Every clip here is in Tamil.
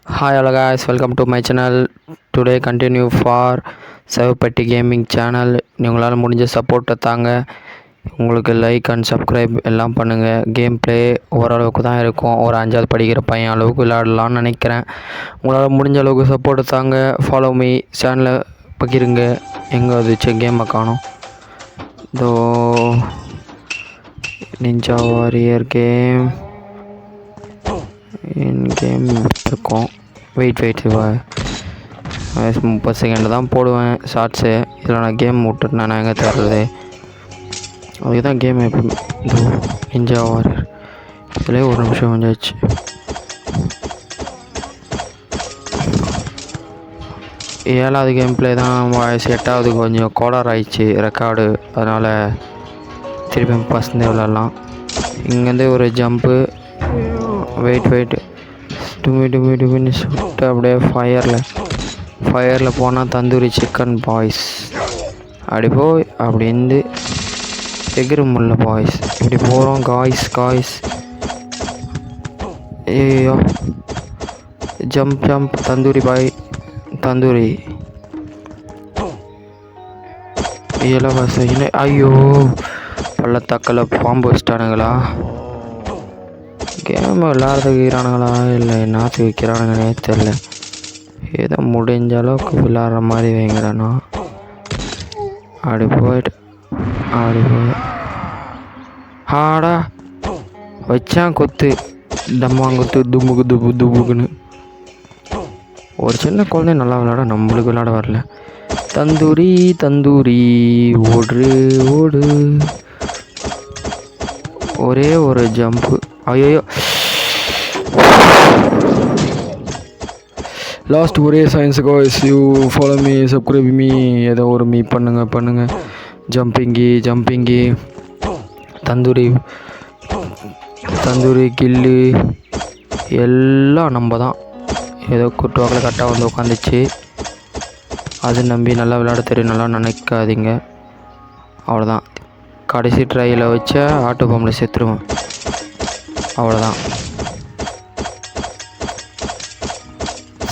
Hi hello guys, welcome to my channel. Today continue for Savapatti Gaming channel. உங்களால் முடிஞ்ச சப்போர்ட்டை தாங்க. உங்களுக்கு லைக் அண்ட் சப்ஸ்கிரைப் எல்லாம் பண்ணுங்கள். கேம் ப்ளே ஓரளவுக்கு தான் இருக்கும். ஒரு 5வது படிக்கிற பையன் அளவுக்கு விளையாடலான்னு நினைக்கிறேன். உங்களால் முடிஞ்ச அளவுக்கு சப்போர்ட்டை தாங்க. ஃபாலோ மீ, சேனலை பகிருங்க. எங்கே வந்துச்சு கேமை காணும். இதோ நிஞ்சா வாரியர் கேம் கேம் இருக்கும். வெயிட் 30 செகண்ட் தான் போடுவேன் ஷார்ட்ஸு. இதில் நான் கேம் விட்டுட்டு நான் எங்கே தர்றது? அதுக்கு தான் கேம் எப்போ நிஞ்சா வாரியர் இதிலே ஒரு நிமிஷம் வந்துச்சு. ஏழாவது கேம் ப்ளே தான் வாய்ஸ். 8வது கொஞ்சம் கோளாறு ஆயிடுச்சு ரெக்கார்டு, அதனால் திருப்பி பசங்க விளாட்லாம். இங்கேருந்து ஒரு ஜம்ப்பு. வெயிட் டுமி சுட்டு அப்படியே ஃபயரில் போனால் தந்தூரி சிக்கன் பாய்ஸ். அப்படி போய் அப்படி இருந்து எகிரு முல்ல பாய்ஸ். இப்படி போகிறோம் காய்ஸ். ஐயோ ஜம்ப் தந்தூரி இலவச. ஐயோ பள்ளத்தாக்கில் பாம்பு வச்சிட்டானுங்களா? கேம் விளாட்றதுக்கு வைக்கிறானுங்களா இல்லை என்னத்துக்கு வைக்கிறானுங்கன்னே தெரில. ஏதோ முடிஞ்ச அளவுக்கு விளாட்ற மாதிரி வைங்கிறேன்னா. அப்படி போய் ஆடா வச்சான் கொத்து டம்மாங்குத்து தும்புக்குன்னு. ஒரு சின்ன குழந்தை நல்லா விளாட, நம்மளுக்கு விளாட வரல. தந்தூரி ஓடு ஒரே ஒரு ஜம்ப்பு. ஐயோ லாஸ்ட் ஒரே science guys. You follow me, subscribe me, ஏதோ ஒரு மீ பண்ணுங்க. ஜம்பிங்கி தந்தூரி கில்லு எல்லாம் நம்ம தான். ஏதோ குட்டுவாக்கில் கரெக்டாக வந்து உட்காந்துச்சு. அது நம்பி நல்லா விளையாட தெரியும் நல்லா நினைக்காதீங்க. அவ்வளோதான். கடைசி ட்ரையில் வச்ச ஆட்டோ பம்பில் செத்துருவேன். அவ்வளோதான்.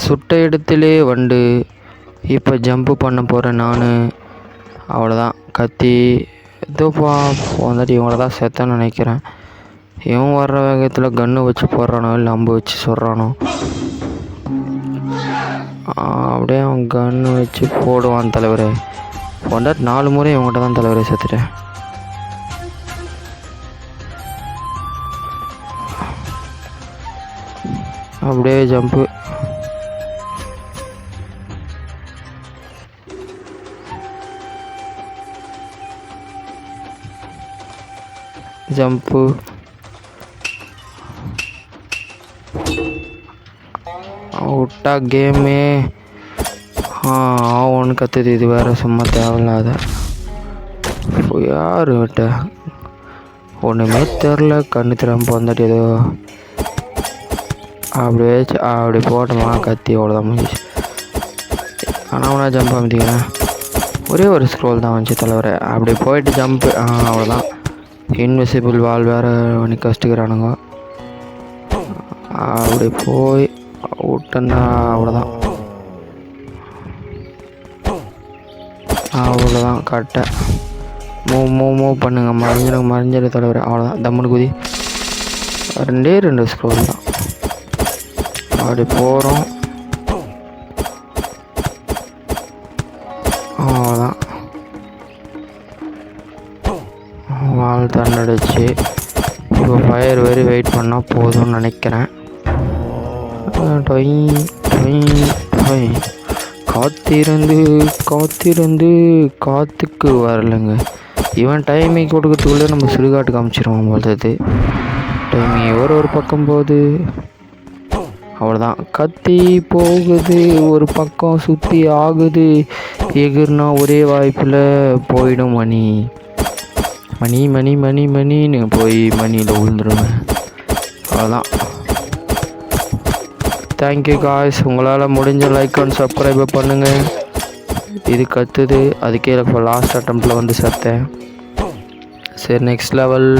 சுட்ட இடத்திலே வண்டு. இப்போ ஜம்ப்பு பண்ண போகிறேன் நான். அவ்வளோதான். கத்தி இதோப்பா வந்துட்டு இவங்கள தான் செத்தேன்னு நினைக்கிறேன். இவன் வர்ற வேகத்தில் கன்று வச்சு போடுறானோ இல்லை அம்பு வச்சு சொல்கிறானோ. அப்படியே அவன் கன்று வச்சு போடுவான் தலைவரே. 4 முறை இவங்ககிட்ட தான் தலைவரே செத்துட்டேன். அப்படியே ஜம்ப்பு. விட்டா கேமே ஒன்று கற்றுது. இது வேறு சும்மா தேவையில்லாத. யார் விட்ட ஒன்றுமே தெரில. கண்ணு திறம்பு வந்துட்டு ஏதோ அப்படி போட்டோமா கத்தி. அவ்வளோதான் முடிஞ்சிச்சு. ஆனால் அவனா ஜம்ப் அமைத்திக்கிறேன். ஒரே ஒரு ஸ்க்ரோல் தான் வந்துச்சு தலைவரை. அப்படி போயிட்டு ஜம்ப்பு. அவ்வளோதான். இன்விசிபிள் வால் வேறு பண்ணி கஷ்டிக்கிறானுங்க. அப்படி போய் விட்டேன்னா அவ்வளோதான். கரெக்டாக மூவ் பண்ணுங்க. மறைஞ்சிட தலைவரை. அவ்வளோதான். தம்முன்னு குதி. 2 ஸ்க்ரோல் தான். அப்படி போகிறோம். அவ்வளோதான். வால் தண்டடிச்சு. இப்போ ஃபயர் வெயிட் பண்ணால் போதும்னு நினைக்கிறேன். காத்துக்கு வரலைங்க. இவன் டைமிங் கொடுக்கறதுக்குள்ளே நம்ம சுடுகாட்டு காமிச்சிருவோம் போது. டைமிங் ஒரு பக்கம் போகுது. அவ்வளோதான். கத்தி போகுது. ஒரு பக்கம் சுற்றி ஆகுது. எகிர்னா ஒரே வாய்ப்பில் போயிடும். மணின்னு போய் மணியில் விழுந்துருவேன். அவ்வளோதான். Thank you guys. உங்களால் முடிஞ்ச லைக் அண்ட் சப்ஸ்கிரைபை பண்ணுங்கள். இது கற்றுது. அதுக்கே இப்போ லாஸ்ட் அட்டம்ப்டில் வந்து செத்தேன். சரி, நெக்ஸ்ட் லெவல்.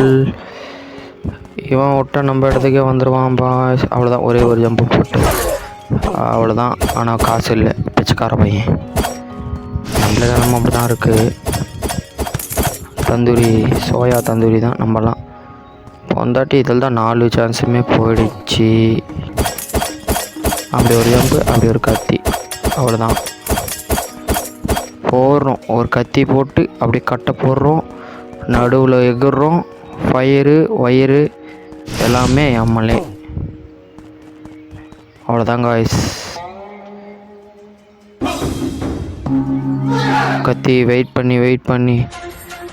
இவன் விட்டா நம்ம இடத்துக்கே வந்துடுவான் பாய்ஸ். அவ்வளோதான், ஒரே ஒரு ஜம்பு போட்டு அவ்வளோதான். ஆனால் காசு இல்லை, பிச்சைக்கார பையன். நம்மள நம்ம அப்படி தான் இருக்குது. தந்தூரி, சோயா தந்தூரி தான் நம்மலாம். பொந்தாட்டி இதில் தான் 4 சான்ஸுமே போயிடுச்சு. அப்படி ஒரு ஜம்பு, அப்படி ஒரு கத்தி, அவ்வளோதான். போடுறோம், ஒரு கத்தி போட்டு அப்படியே கட்டை போடுறோம், நடுவில் எகுறோம். ஃபயரு ஒயரு எல்லாமே எம்எல்ஏ. அவ்வளோதாங்க காய்ஸ். கத்தி வெயிட் பண்ணி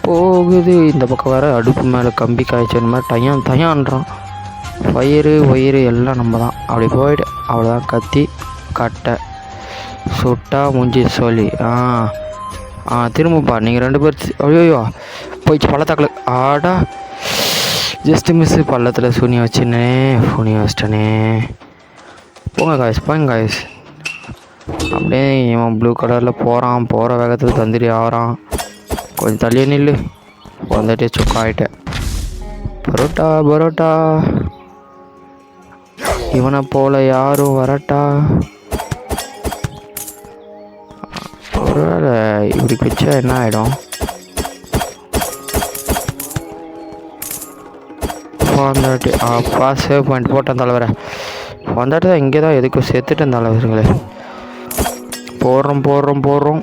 போகுது. இந்த பக்கம் வேறு அடுப்பு மேலே கம்பி காய்ச்சல் மாதிரி தையான்றான். ஃபயரு ஒயரு எல்லாம் நம்ம தான். அப்படி போயிடு. அவ்வளோதான். கத்தி கட்டை சுட்டா முடிஞ்சு சொல்லி. திரும்பப்பா. நீங்கள் 2 பேர் ஐயோ போயிடுச்சு பள்ளத்தாக்கில். ஆடா ஜஸ்ட்டு மிஸ்ஸு. பள்ளத்தில் சூனியை வச்சிட்டேனே. போங்க காய்ஸ். அப்படியே இவன் ப்ளூ கலரில் போகிறான். போகிற வேகத்தில் தந்திரி ஆகிறான். கொஞ்சம் தள்ளியே நில்லு. வந்துட்டே சுக்கா ஆகிட்டேன். பரோட்டா இவனை போல் யாரும் வரட்டா. ஒருவேளை இப்படி பிச்சா என்ன ஆகிடும்? வந்துட்டு அப்பா சேவ் பாயிண்ட் போட்டேன் தலைவரை. வந்துட்டு தான் இங்கே தான் எதுக்கும் செத்துட்டேன் தலைவர்களே. போடுறோம்.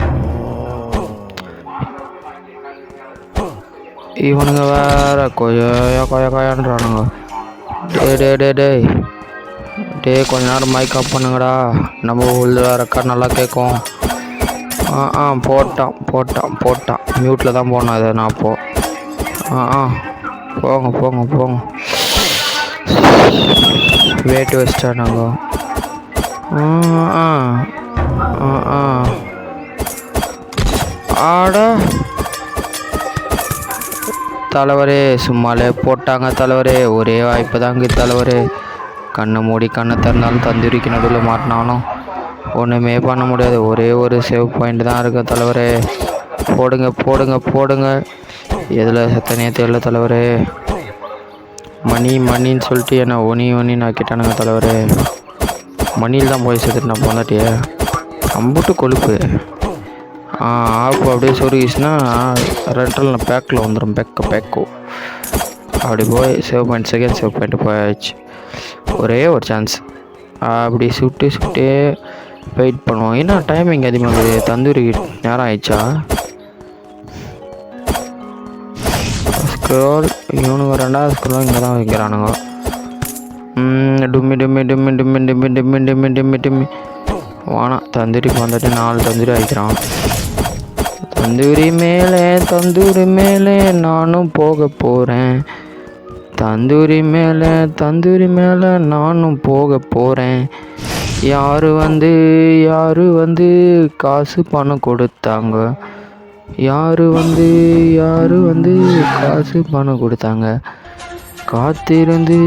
இவனுங்க வேற கொயான்றானுங்க. டே கொஞ்ச நேரம் மைக் ஆஃப் பண்ணுங்கடா. நம்ம உள்ள ரெக்கார்ட் நல்லா கேட்கும். போட்டான். மியூட்டில் தான் போனேன் அதை நான் அப்போ. போங்க. வேட்டு வச்சிட்டானுங்க. ஆடா தலைவரே, சும்மாலே போட்டாங்க தலைவரே. ஒரே வாய்ப்பு தாங்க தலைவரே. கண்ணை மூடி கண்ணை திறந்தாலும் தந்தூரிக்கு நடுவில் மாட்டினாலும் ஒன்றுமே பண்ண முடியாது. ஒரே ஒரு சேவ் பாயிண்ட் தான் இருக்குது தலைவரே. போடுங்க. எதில் சத்தனையே தெரியல தலைவரே. மணின்னு சொல்லிட்டு என்ன ஒனின்னு ஆக்கிட்டானுங்க தலைவரே. மணியில் தான் போய் சேர்த்துட்டு நான் போந்தாட்டியே அம்புட்டு கொழுப்பு. ஆப்பு அப்படியே சொருகிச்சுன்னா ரெண்டல் பேக்கில் வந்துடும். பேக்கோ அப்படி போய் செகண்ட் சேவ் பாயிண்ட் போயாச்சு. ஒரே ஒரு சான்ஸ். அப்படி சுட்டே வெயிட் பண்ணுவோம். ஏன்னா டைமிங் அதிகமாக இருக்குது. தந்தூரி நேரம் ஆயிடுச்சா? ஸ்க்ரோல் இவனுங்க 2வது ஸ்க்ரோல் இங்கே தான் வைக்கிறானுங்க. டும்மி வானா. தந்தூரிக்கு வந்துட்டு 4 தந்தூரி ஆகிக்கிறான். தந்தூரி மேலே நானும் போக போகிறேன். தந்தூரி மேலே நானும் போக போகிறேன். யாரு வந்து காசு பணம் கொடுத்தாங்க? யாரு வந்து காசு பணம் கொடுத்தாங்க? காத்திருந்து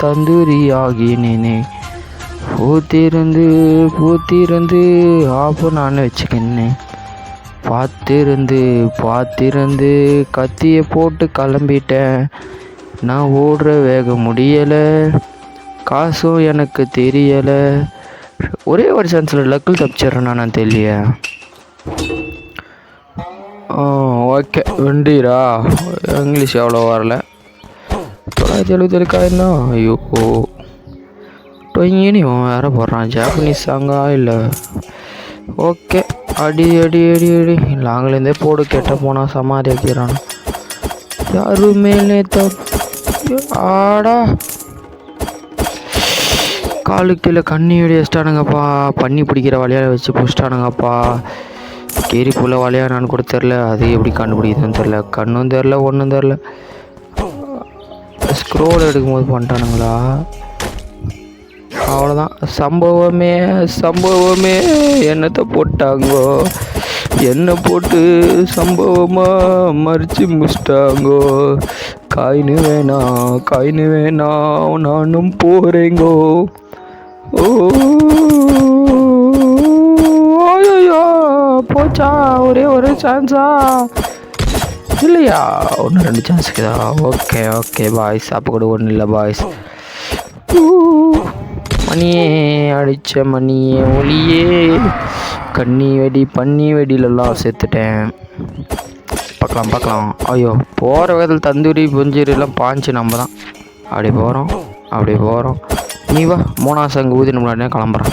தந்தூரி ஆகினேனே. பூத்திருந்து ஆப்பு நான் வச்சுக்கினேன். பார்த்திருந்து கத்தியை போட்டு கிளம்பிட்டேன். நான் ஓடுற வேகம் முடியலை. காசும் எனக்கு தெரியலை. ஒரே ஒரு சான்ஸில் லக்கில் தப்பிச்சிட்றேன் நான் தெரியலையே. ஓகே வெண்டீரா. இங்கிலீஷ் எவ்வளோ வரல. 977 காயின்னா. ஐயோ டொயின்னு இவன் வேறு போடுறான். ஜாப்பனீஸ் சாங்கா இல்லை? ஓகே அடி லாங்கிலேருந்தே போடு. கெட்ட போனால் சமாதி ஆக்கிறான். யாரு மேலே ஆடா காலுக்கு கீழே கண்ணி வெடி வச்சிட்டானுங்கப்பா. பண்ணி பிடிக்கிற வலையால் வச்சு பிடிச்சிட்டானுங்கப்பா. கீரி புள்ள வலையானான்னு கூட தெரில. அது எப்படி கண்டுபிடிக்குதுன்னு தெரில. கண்ணும் தெரில ஒன்றும் தெரில. ஸ்க்ரோல் எடுக்கும்போது பண்ணிட்டானுங்களா? அவ்வளோதான். சம்பவமே என்னத்தை போட்டாங்கோ. என்ன போட்டு சம்பவமாக மறித்து முடிச்சிட்டாங்கோ. காயின்னு வேணாம் நானும் போகிறேங்கோ. ஓய்யோ போச்சா? ஒரே ஒரு சான்ஸா இல்லையா? 1-2 சான்ஸுக்குதா? Okay boys. அப்போ கூட ஒன்றும் இல்லை பாய்ஸ். மணியே அடித்த மணியே ஒளியே கண்ணி வெடி பன்னி வெடியிலலாம் சேர்த்துட்டேன். பார்க்கலாம். ஐயோ போகிற விதத்தில் தந்தூரி புஞ்சூரியெல்லாம் பாஞ்சு நம்ம தான் அப்படி போகிறோம். நீ வா 3ஆம் சங்கு ஊதி நம்மளே கிளம்புறேன்.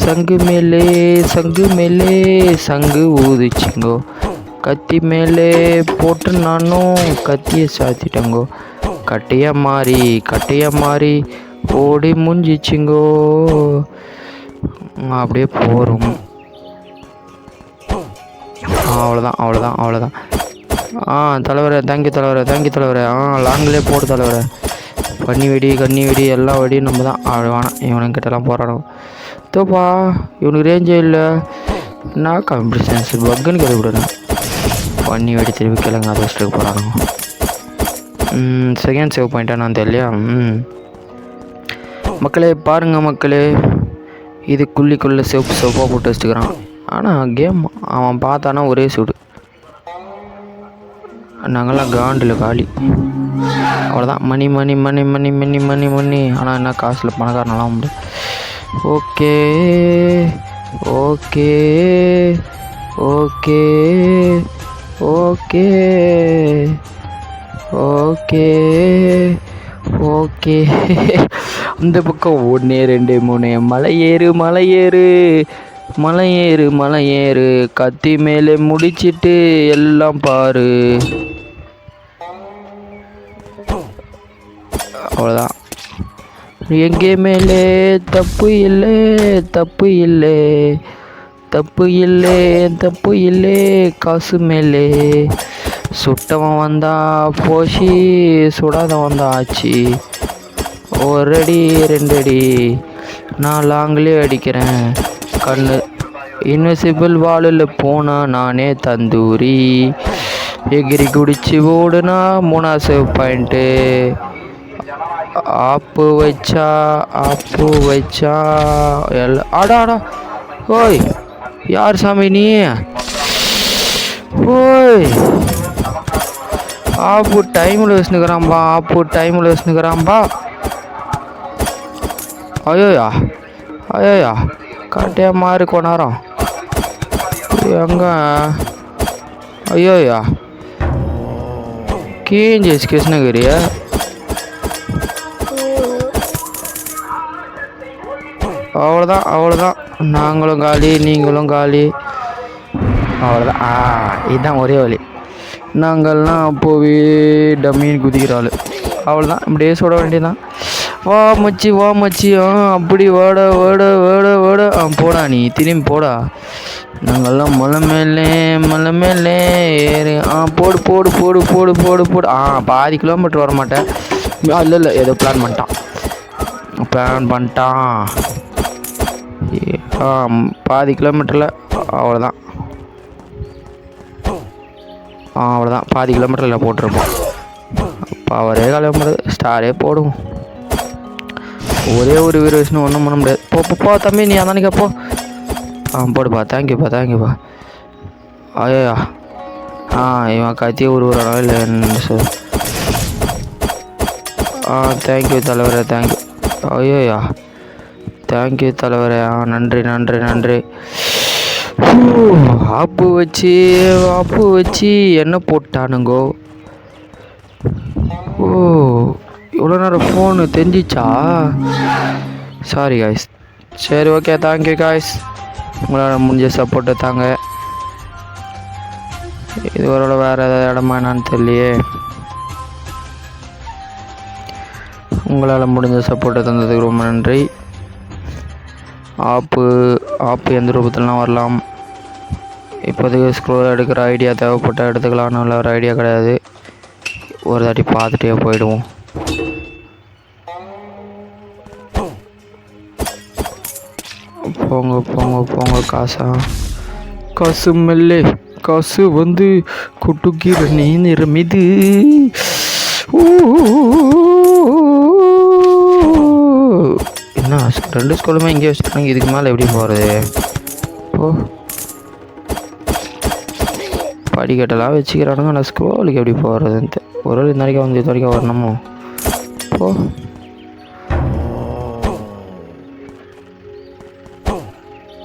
சங்கு மேலே சங்கு ஊதிச்சிங்கோ, கத்தி மேலே போட்டு நானும் கத்தியை சாத்திட்டேங்கோ, கட்டையை மாறி ஓடி முடிஞ்சிச்சிங்கோ. அப்படியே போகிறோம். அவ்வளோதான். தலைவரே தேங்க்யூ தலைவரே. லாங்கிலே போடு தலைவரே. கண்ணி வெடி எல்லா வெடியும் நம்ம தான். வேணாம் இவனுக்கிட்டலாம் போராடும் தோப்பா. இவனுக்கு ரேஞ்சே இல்லை. நான் காம்படிஷன்ஸ் பக்குன்னு கருவிடுறேன். பண்ணி வெடி திருப்பி கிழங்கு அதை வச்சுட்டு போகிறாங்க. செகண்ட் சேவ் பாயிண்ட்டாக நான் தெரியலையா? மக்களே பாருங்கள் இது குள்ளிக்குள்ளே செவப்பாக போட்டு வச்சுக்கிறான். ஆனால் கேம் அவன் பார்த்தானா ஒரே சூடு. நாங்கள்லாம் காண்டில் காலி. அவ்வளோதான். மணி. ஆனால் என்ன காசில் பணக்காரனெல்லாம் உண்டு. ஓகே. அந்த பக்கம் 1 2 3 மலையேறு கத்தி மேலே முடிச்சிட்டு எல்லாம் பாரு. அவ்வளோதான். எங்கே மேலே தப்பு இல்லை காசு மேலே. சுட்டவன் வந்தா போஷி, சுடாதவன் வந்தா ஆச்சு. 1 அடி 2 அடி நான் லாங்கிலே அடிக்கிறேன். கண்ணு இன்விசிபிள் வாலில் போனா நானே தந்தூரி. எகிரி குடிச்சு ஓடுனா 3ஆம் சேவ் பாயிண்ட்டு. ஆப்பு வச்சா எல்லாம் ஆடா. ஓய் யார் சாமி நீ? ஓய் ஆப்பு டைமில் வச்சுனுக்கிறான்பா. ஐயோயா காட்டியா மாறி கொண்டாரம் எங்க? ஐயோயா கீஞ்சேஸ் கிருஷ்ணகிரியா? அவ்வளோதான். நாங்களும் காலி, நீங்களும் காலி. அவ்வளோதான். இதுதான் ஒரே வழி. நாங்கள்லாம் போய் டம்மின்னு குதிக்கிறாள். அவ்வளோதான். இப்படியே சுட வேண்டியதான். வா மச்சி. அப்படி வாட போடா, நீ திரும்பி போடா. நாங்கள்லாம் மலை மேலே ஏறு. போடு. பாதி கிலோமீட்டர் வர மாட்டேன். இல்லை ஏதோ பிளான் பண்ணிட்டான். பாதி கிலோமீட்டரில் அவ்வளோதான். பாதி கிலோமீட்டரில் போட்டிருப்போம். பவரே கிளம்புறது. ஸ்டாரே போடுவோம். ஒரே ஒரு வீரேஷன் ஒன்றும் பண்ண முடியாது. போ தம்பி, நீ அதானிக்கா போ. போடுப்பா. தேங்க்யூப்பா. ஐயா இவன் கத்திய உருவாடா இல்லை சார். தேங்க்யூ தலைவரே. தேங்க்யூ. ஐயோயா தேங்க்யூ தலைவரே. நன்றி. ஆப்பு வச்சு என்ன போட்டானுங்கோ? இவ்வளோ நேரம் ஃபோனு தெரிஞ்சிச்சா? Sorry guys. சரி ஓகே, தேங்க்யூ காய்ஸ். உங்களால் முடிஞ்ச சப்போர்ட்டை தாங்க. இது ஒரு வேறு ஏதாவது இடமா என்னான்னு தெரியலையே. உங்களால் முடிஞ்ச சப்போர்ட்டை தந்ததுக்கு ரொம்ப நன்றி. ஆப்பு எந்த ரூபத்திலலாம் வரலாம். இப்போதைக்கு ஸ்க்ரோல் எடுக்கிற ஐடியா தேவைப்பட்ட எடுத்துக்கலாம்னு உள்ள ஒரு ஐடியா கிடையாது. ஒரு தாட்டி பார்த்துட்டே போயிடுவோம். போங்க. காசு மெல்லே காசு வந்து குட்டுக்கிற நேரம் இது. என்ன 2 ஸ்கூலுமே இங்கே வச்சுருக்காங்க. இதுக்கு மேலே எப்படி போகிறது? படிக்கட்டெல்லாம் வச்சுக்கிறானுங்க. ஆனால் ஸ்கூலுக்கு எப்படி போகிறதுன்ட்டு ஒரு வேளை இந்த வரைக்கும் வரணுமோ?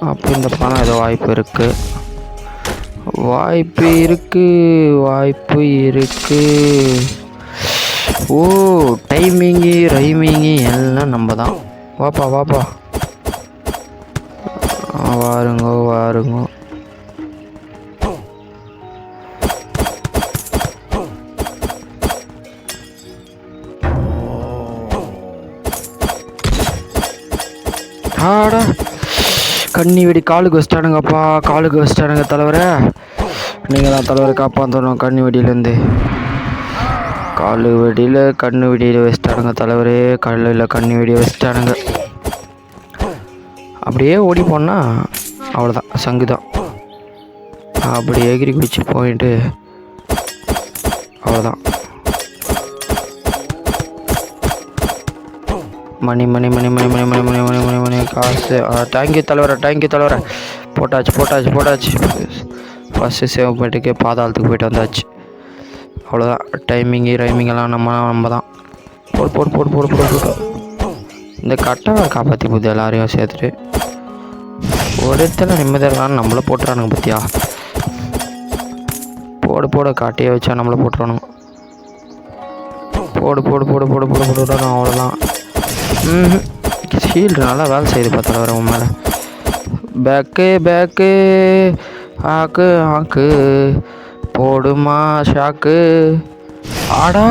அப்போ இந்த பணம் ஏதோ வாய்ப்பு இருக்குது, வாய்ப்பு இருக்குது. ஓ, டைமிங்கு ரைமிங்கு எல்லாம் நம்ம தான். வாப்பா வாருங்க. ஆடா, கண்ணி வெடி காலுக்கு வச்சிட்டானுங்க தலைவரை. நீங்கள் தான் தலைவரை காப்பாற்றணும் கண்ணி வெடியிலேருந்து. கண்ணு வெடியில் வச்சிட்டானுங்க தலைவரே. கண்ணி வெடியை வச்சிட்டானுங்க. அப்படியே ஓடி போனால் அவ்வளோதான், சங்கு தான். அப்படி எகிரி குதிச்சு போயிட்டு அவ்வளோதான். மணி காசு. தேங்க்யூ தலைவரை. போட்டாச்சு. ஃபஸ்ட்டு சேவ் பண்ணிட்டு பாதாளத்துக்கு போயிட்டு வந்தாச்சு. அவ்வளோதான். ரைமிங்கெல்லாம் நம்ம தான். போடு. இந்த கட்டை காப்பாற்றி போகுது எல்லாரையும் சேர்த்துட்டு. ஒரு இடத்துல நிம்மதியாக நம்மளை போட்டுறானுங்க பற்றியா. போடு காட்டையே வச்சா நம்மளை போட்டுறானுங்க. போடு. அவ்வளோதான். ஷீல்டு நல்லா வேலை செய்யுது பார்த்தா வர உன் மேலே. பேக்கு ஆக்கு போடுமா ஷாக்கு. ஆடா,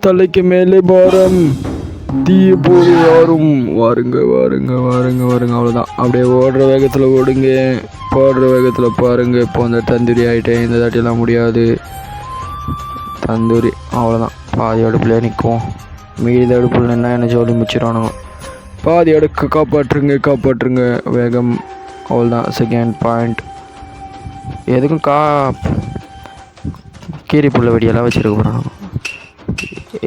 தலைக்கு மேலே பாரம், தீய போது யாரும். வாருங்க. அவ்வளோதான். அப்படியே ஓடுற வேகத்தில் ஓடுங்க, போடுற வேகத்தில் பாருங்க. இப்போ அந்த தந்தூரி ஆகிட்டேன், இந்த தாட்டியெல்லாம் முடியாது. தந்தூரி அவ்வளோதான். பாதி அடுப்புலேயே நிற்கும், மீதி அடுப்புல நின்னா என்ன ஜோலி முடிச்சிடானுங்க. பாதி அடுக்கு காப்பாற்றுங்க வேகம். அவ்வளோதான். Second point. எதுக்கும் கீரி புள்ள வெடியெல்லாம் வச்சுருக்க போகிறாங்க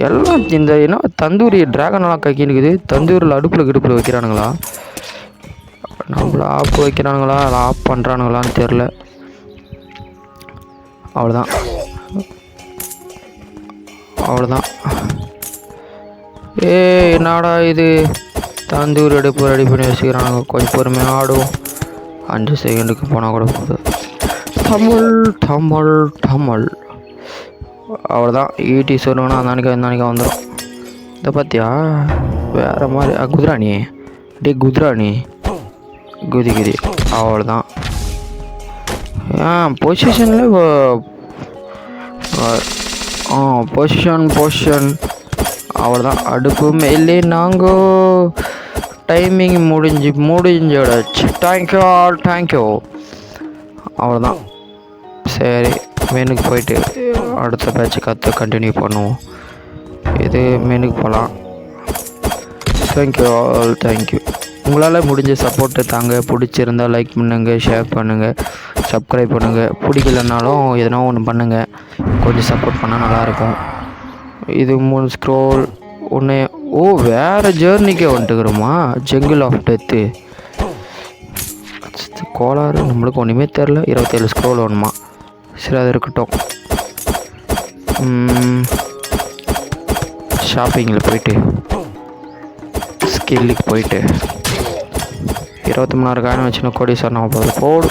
எல்லாம். இந்த என்ன தந்தூரி ட்ராகனெல்லாம் கக்கினுக்குது. தந்தூரில் அடுப்பில் வைக்கிறானுங்களா, நம்மள ஆப் வைக்கிறானுங்களா, ஆஃப் பண்ணுறானுங்களான்னு தெரில. அவ்வளோதான். என்னடா இது, தந்தூரி அடுப்பு ரெடி பண்ணி வச்சுக்கிறானுங்க. கொஞ்சம் பொறுமையாக ஆடுவோம். 5 செகண்டுக்கு போனால் கூட போகுது. தமிழ். அவ்வளோதான். ஈட்டி சொல்லணும்னா அந்த அன்னைக்கு வந்துடும். இதை பார்த்தியா, வேறு மாதிரி. குதிராணி குதி. அவ்வளோதான். பொசிஷனில் பொசிஷன். அவ்வளோதான். அடுப்பு மேலே நாங்கோ. டைமிங் முடிஞ்சிடுச்சு. தேங்க்யூ. அவ்வளோதான். சரி, மெனுக்கு போயிட்டு அடுத்த பேட்ச் கண்டினியூ பண்ணுவோம். இது மெனுக்கு போகலாம். தேங்க்யூ. உங்களால் முடிஞ்ச சப்போர்ட்டை தாங்க. பிடிச்சிருந்தால் லைக் பண்ணுங்கள், ஷேர் பண்ணுங்கள், சப்ஸ்கிரைப் பண்ணுங்கள். பிடிக்கலனாலும் எதனா ஒன்று பண்ணுங்கள், கொஞ்சம் சப்போர்ட் பண்ணால் நல்லாயிருக்கும். இது 3 ஸ்க்ரோல் ஒன்று. வேறு ஜேர்னிக்கே வந்துட்டுக்கிறோமா. ஜங்கிள் ஆஃப் டெத்து கோளாறு. நம்மளுக்கு ஒன்றுமே தெரில. 27 ஸ்க்ரோல் வேணுமா. சரி, அது இருக்கட்டும். ஷாப்பிங்கில் போயிட்டு ஸ்கில்லுக்கு போயிட்டு 23 காயின் வச்சுன்னா கோடீஸ்வரன் நம்ம போடு.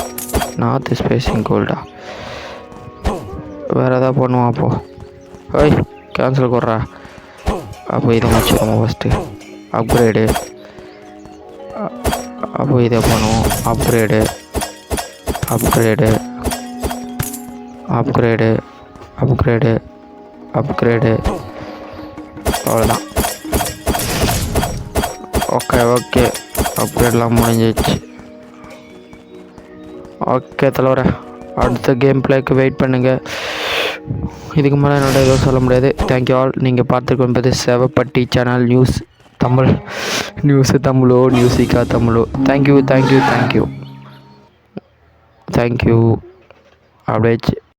நார்த் ஸ்பேசிங் கோல்டா. வேறு எதாவது பண்ணுவான். அப்போது கேன்சல் கொடுறா. அப்போ இதை முடிச்சிடுவோம் ஃபஸ்ட்டு. அப்கிரேடு. அப்போ இதை பண்ணுவோம். அப்கிரேடு. அவ்வளோதான். ஓகே. அப்கிரேட்லாம் முடிஞ்சிச்சு. ஓகே தலைவரை, அடுத்த கேம் பிளேக்கு வெயிட் பண்ணுங்கள். இதுக்கு மேலே என்னோட எதுவும் சொல்ல முடியாது. Thank you all. நீங்கள் பார்த்துருக்கோம் சேவப்பட்டி சேனல் நியூஸு நியூஸிக்கா தமிழோ. தேங்க்யூ. அப்படியே